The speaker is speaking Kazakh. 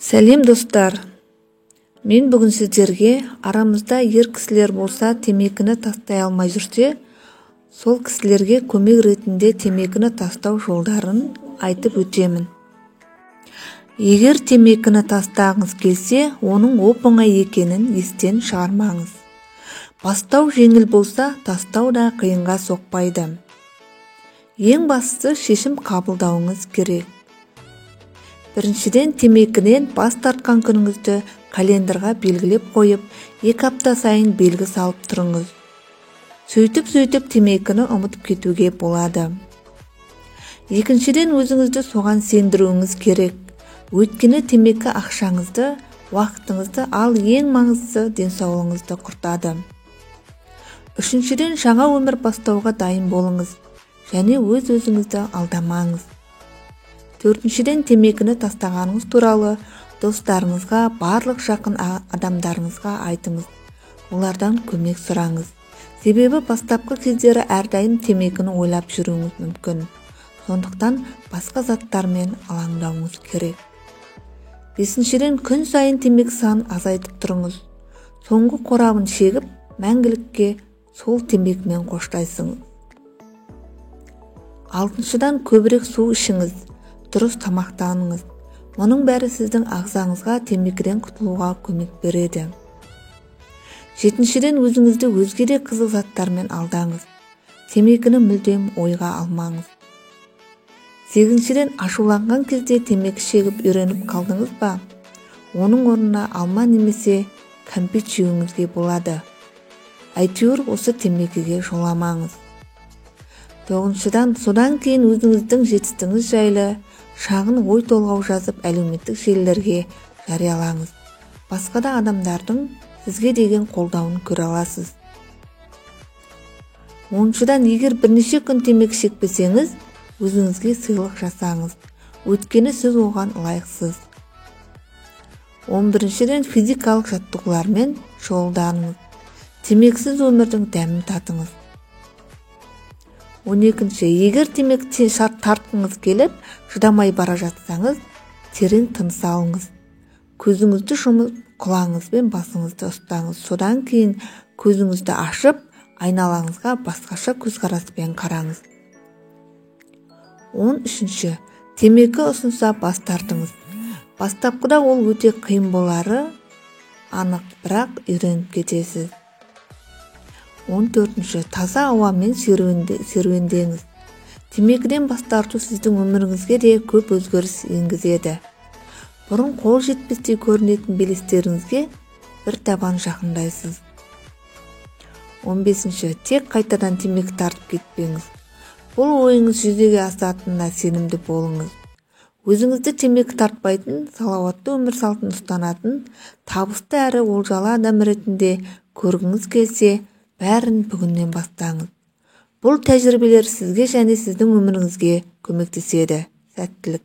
Сәлем достар. Мен бүгін сіздерге арамызда ер кісілер болса темекіні тастай алмай жүрсе, сол кісілерге көмек ретінде темекіні тастау жолдарын айтып өтемін. Егер темекіні тастағыңыз келсе, оның оп-оңай екенін естен шығармаңыз. Бастау жеңіл болса, тастау да қиынға соқпайды. Ең бастысы шешім қабылдауыңыз керек. Біріншіден, темекіден бас тартқан күніңізді календарға белгілеп қойып, 2 апта сайын белгі салып тұрыңыз. Сөйтіп темекіні ұмытып кетуге болады. Екіншіден, өзіңізді соған сендіруіңіз керек. Өйткені темекі ақшаңызды, уақытыңызды, ал ең маңыздысы денсаулығыңызды құртады. Үшіншіден, жаңа өмір бастауға дайын болыңыз және өз-өзіңізді алдамаңыз. Төртіншіден, темекіні тастағаныңыз туралы достарыңызға, барлық жақын адамдарыңызға айтыңыз. Олардан көмек сұраңыз. Себебі бастапқы кездері әрдайым темекіні ойлап жүруіңіз мүмкін. Сондықтан басқа заттармен алаңдауыңыз керек. Бесіншіден, күн сайын темекі санын азайтып тұрыңыз. Соңғы қорабын шегіп, мәңгілікке сол темекімен қоштайсыңыз. Алтыншыдан, көбірек су ішіңіз. Дұрыс тамақтаныңыз. Мұның бәрі сіздің ағзаңызға темекіден құтылуға көмек береді. Жетіншіден, өзіңізді өзге де қызық заттармен алдаңыз. Темекіні мүлдем ойға алмаңыз. Сегізіншіден, ашуланған кезде темекі шегіп үйреніп қалдыңыз ба? Оның орнына алма немесе кәмпит жеуіңізге болады. Әйтеуір осы темекіге жоламаңыз. Тоғызыншыдан, содан кейін өзіңіздің жетістігіңіз жайлы шағын ой толғау жазып әлеуметтік желілерге жариялаңыз. Басқа да адамдардың сізге деген қолдауын көре аласыз. 10-шыдан, егер бірнеше күн темекі шекпесеңіз, өзіңізге сыйлық жасаңыз. Өйткені сіз оған лайықсыз. 11-шіден, физикалық жаттығулармен шұғылданыңыз. Темекісіз өмірдің дәмін татыңыз. 12-ші, егер темекі тартқыңыз келіп, шыдамай бара жатсаңыз, терең тыныс алыңыз. Көзіңізді жұмып, құлағыңызбен басыңызды ұстаңыз. Содан кейін көзіңізді ашып, айналаңызға басқаша көзқараспен қараңыз. 13-ші, темекі ұсынса бас тартыңыз. Бастапқыда ол өте қиын болары анық, бірақ үйреніп кетесіз. 14-ші, таза ауамен серуендеңіз. Темекіден бас тарту сіздің өміріңізге де көп өзгеріс енгізеді. Бұрын қол жетпестей көрінетін белестеріңізге бір табан жақындайсыз. 15-ші, тек қайтадан темекі тартып кетпеңіз. Бұл ойыңыз жүзеге асатынына сенімді болыңыз. Өзіңізді темекі тартпайтын, салауатты өмір салтын ұстанатын, табысты әрі олжалы адам ретінде көргіңіз келсе, бәрін бүгіннен бастаңыз. Бұл тәжірибелер сізге және сіздің өміріңізге көмектеседі. Сәттілік.